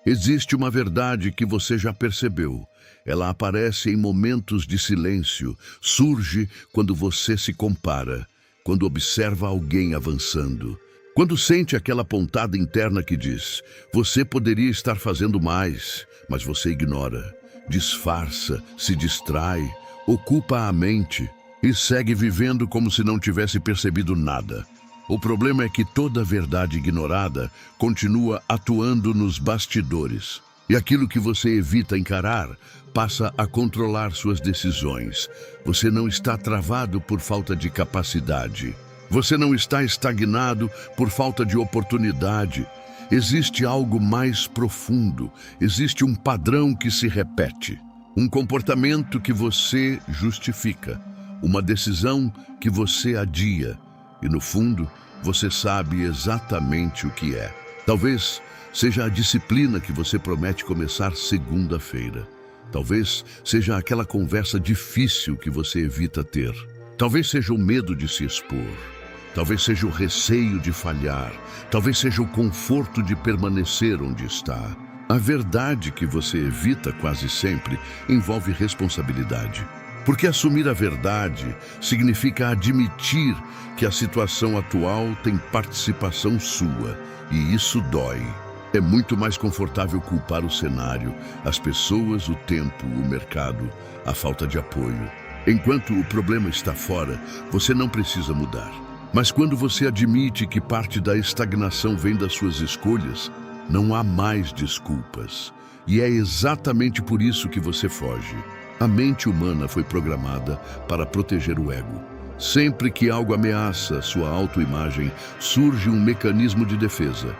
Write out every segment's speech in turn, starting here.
Existe uma verdade que você já percebeu. Ela aparece em momentos de silêncio, surge quando você se compara, quando observa alguém avançando. Quando sente aquela pontada interna que diz: você poderia estar fazendo mais, mas você ignora, disfarça, se distrai, ocupa a mente e segue vivendo como se não tivesse percebido nada. O problema é que toda verdade ignorada continua atuando nos bastidores. E aquilo que você evita encarar passa a controlar suas decisões. Você não está travado por falta de capacidade. Você não está estagnado por falta de oportunidade. Existe algo mais profundo. Existe um padrão que se repete. Um comportamento que você justifica. Uma decisão que você adia. E no fundo, você sabe exatamente o que é. Talvez seja a disciplina que você promete começar segunda-feira. Talvez seja aquela conversa difícil que você evita ter. Talvez seja o medo de se expor. Talvez seja o receio de falhar. Talvez seja o conforto de permanecer onde está. A verdade que você evita quase sempre envolve responsabilidade. Porque assumir a verdade significa admitir que a situação atual tem participação sua, e isso dói. É muito mais confortável culpar o cenário, as pessoas, o tempo, o mercado, a falta de apoio. Enquanto o problema está fora, você não precisa mudar. Mas quando você admite que parte da estagnação vem das suas escolhas, não há mais desculpas. E é exatamente por isso que você foge. A mente humana foi programada para proteger o ego. Sempre que algo ameaça sua autoimagem, surge um mecanismo de defesa.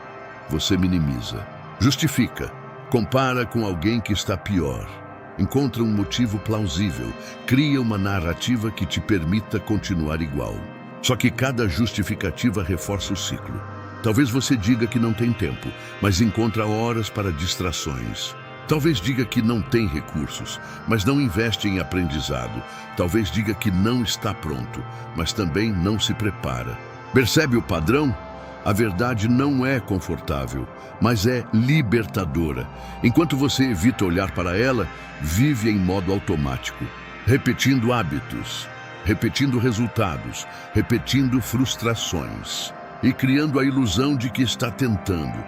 Você minimiza, justifica, compara com alguém que está pior. Encontra um motivo plausível, cria uma narrativa que te permita continuar igual. Só que cada justificativa reforça o ciclo. Talvez você diga que não tem tempo, mas encontra horas para distrações. Talvez diga que não tem recursos, mas não investe em aprendizado. Talvez diga que não está pronto, mas também não se prepara. Percebe o padrão? A verdade não é confortável, mas é libertadora. Enquanto você evita olhar para ela, vive em modo automático, repetindo hábitos, repetindo resultados, repetindo frustrações e criando a ilusão de que está tentando,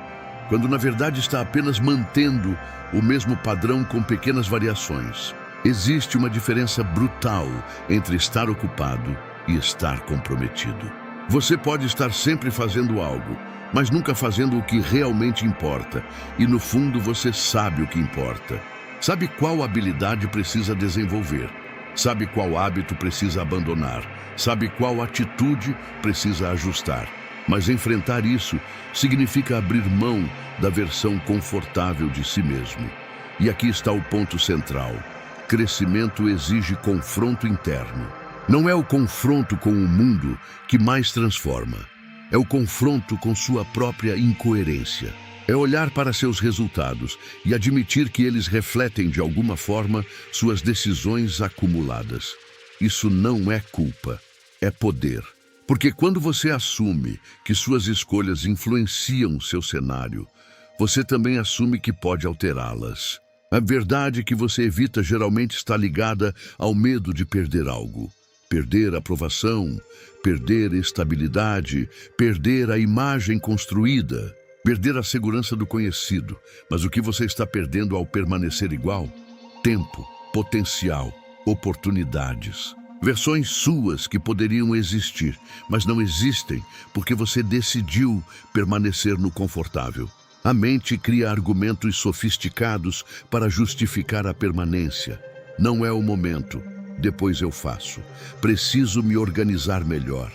quando na verdade está apenas mantendo o mesmo padrão com pequenas variações. Existe uma diferença brutal entre estar ocupado e estar comprometido. Você pode estar sempre fazendo algo, mas nunca fazendo o que realmente importa, e no fundo você sabe o que importa. Sabe qual habilidade precisa desenvolver, sabe qual hábito precisa abandonar, sabe qual atitude precisa ajustar. Mas enfrentar isso significa abrir mão da versão confortável de si mesmo. E aqui está o ponto central. Crescimento exige confronto interno. Não é o confronto com o mundo que mais transforma. É o confronto com sua própria incoerência. É olhar para seus resultados e admitir que eles refletem de alguma forma suas decisões acumuladas. Isso não é culpa, é poder. Porque quando você assume que suas escolhas influenciam seu cenário, você também assume que pode alterá-las. A verdade que você evita geralmente está ligada ao medo de perder algo. Perder aprovação, perder estabilidade, perder a imagem construída, perder a segurança do conhecido. Mas o que você está perdendo ao permanecer igual? Tempo, potencial, oportunidades. Versões suas que poderiam existir, mas não existem porque você decidiu permanecer no confortável. A mente cria argumentos sofisticados para justificar a permanência. Não é o momento, depois eu faço. Preciso me organizar melhor.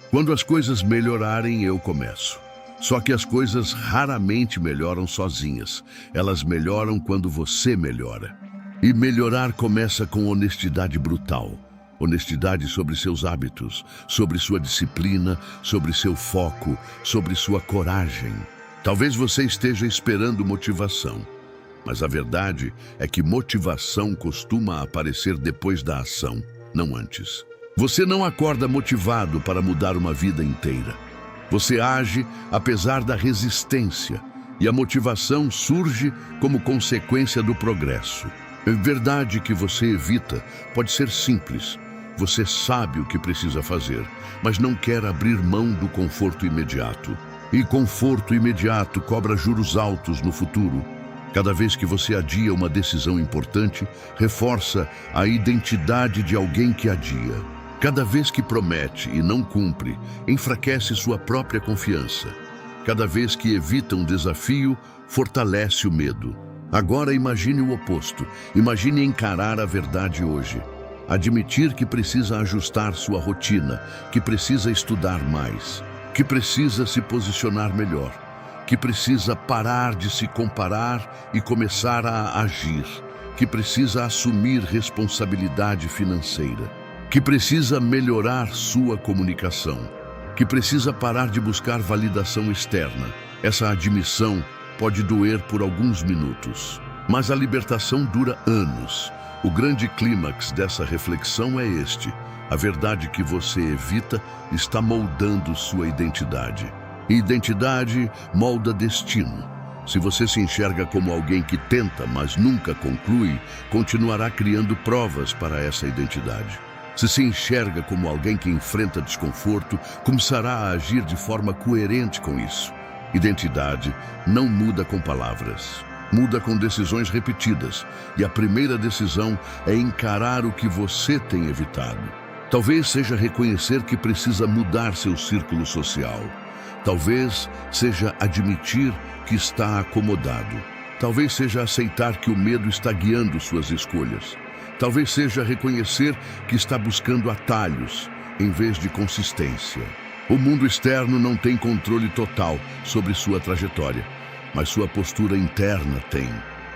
Quando as coisas melhorarem, eu começo. Só que as coisas raramente melhoram sozinhas. Elas melhoram quando você melhora. E melhorar começa com honestidade brutal. Honestidade sobre seus hábitos, sobre sua disciplina, sobre seu foco, sobre sua coragem. Talvez você esteja esperando motivação, mas a verdade é que motivação costuma aparecer depois da ação, não antes. Você não acorda motivado para mudar uma vida inteira. Você age apesar da resistência, E a motivação surge como consequência do progresso. A verdade que você evita pode ser simples. Você sabe o que precisa fazer, mas não quer abrir mão do conforto imediato. E conforto imediato cobra juros altos no futuro. Cada vez que você adia uma decisão importante, reforça a identidade de alguém que adia. Cada vez que promete e não cumpre, enfraquece sua própria confiança. Cada vez que evita um desafio, fortalece o medo. Agora imagine o oposto. Imagine encarar a verdade hoje. Admitir que precisa ajustar sua rotina, que precisa estudar mais, que precisa se posicionar melhor, que precisa parar de se comparar e começar a agir, que precisa assumir responsabilidade financeira, que precisa melhorar sua comunicação, que precisa parar de buscar validação externa. Essa admissão pode doer por alguns minutos, mas a libertação dura anos. O grande clímax dessa reflexão é este: a verdade que você evita está moldando sua identidade. E identidade molda destino. Se você se enxerga como alguém que tenta, mas nunca conclui, continuará criando provas para essa identidade. Se enxerga como alguém que enfrenta desconforto, começará a agir de forma coerente com isso. Identidade não muda com palavras. Muda com decisões repetidas, e a primeira decisão é encarar o que você tem evitado. Talvez seja reconhecer que precisa mudar seu círculo social. Talvez seja admitir que está acomodado. Talvez seja aceitar que o medo está guiando suas escolhas. Talvez seja reconhecer que está buscando atalhos, em vez de consistência. O mundo externo não tem controle total sobre sua trajetória, mas sua postura interna tem.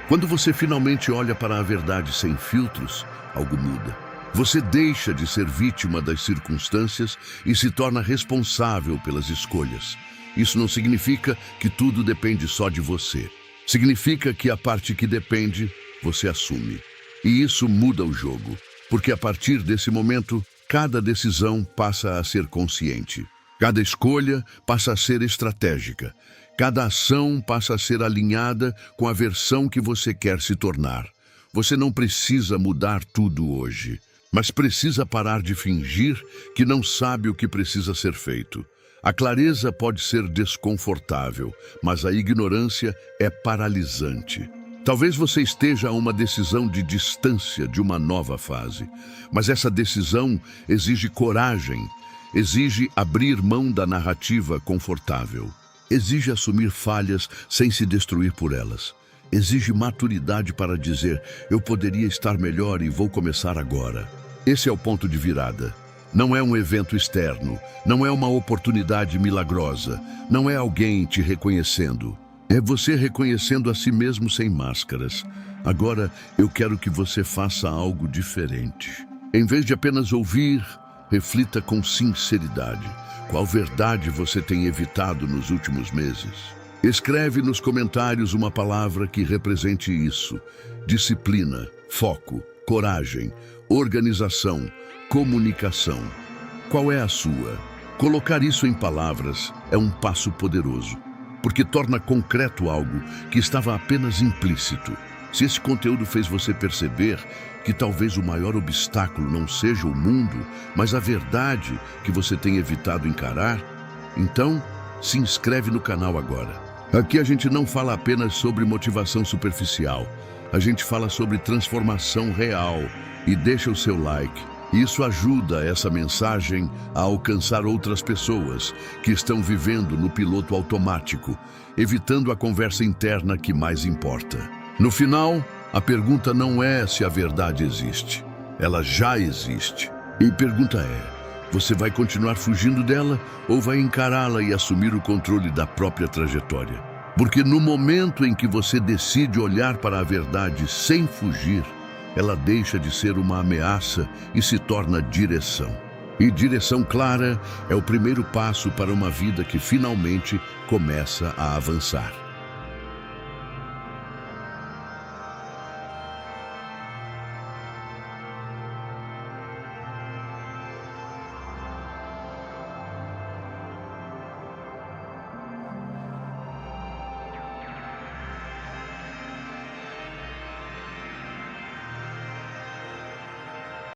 Quando você finalmente olha para a verdade sem filtros, algo muda. Você deixa de ser vítima das circunstâncias e se torna responsável pelas escolhas. Isso não significa que tudo depende só de você. Significa que a parte que depende, você assume. E isso muda o jogo, porque a partir desse momento, cada decisão passa a ser consciente. Cada escolha passa a ser estratégica. Cada ação passa a ser alinhada com a versão que você quer se tornar. Você não precisa mudar tudo hoje, mas precisa parar de fingir que não sabe o que precisa ser feito. A clareza pode ser desconfortável, mas a ignorância é paralisante. Talvez você esteja a uma decisão de distância de uma nova fase, mas essa decisão exige coragem, exige abrir mão da narrativa confortável, exige assumir falhas sem se destruir por elas, exige maturidade para dizer: eu poderia estar melhor e vou começar agora. Esse é o ponto de virada. Não é um evento externo, não é uma oportunidade milagrosa, não é alguém te reconhecendo. É você reconhecendo a si mesmo sem máscaras. Agora eu quero que você faça algo diferente. Em vez de apenas ouvir, reflita com sinceridade. Qual verdade você tem evitado nos últimos meses? Escreve nos comentários uma palavra que represente isso: disciplina, foco, coragem, organização, comunicação. Qual é a sua? Colocar isso em palavras é um passo poderoso, porque torna concreto algo que estava apenas implícito. Se esse conteúdo fez você perceber que talvez o maior obstáculo não seja o mundo, mas a verdade que você tem evitado encarar, então se inscreve no canal agora. Aqui a gente não fala apenas sobre motivação superficial, a gente fala sobre transformação real. E deixa o seu like. Isso ajuda essa mensagem a alcançar outras pessoas que estão vivendo no piloto automático, evitando a conversa interna que mais importa. No final, a pergunta não é se a verdade existe. Ela já existe. E a pergunta é: você vai continuar fugindo dela ou vai encará-la e assumir o controle da própria trajetória? Porque no momento em que você decide olhar para a verdade sem fugir, ela deixa de ser uma ameaça e se torna direção. E direção clara é o primeiro passo para uma vida que finalmente começa a avançar.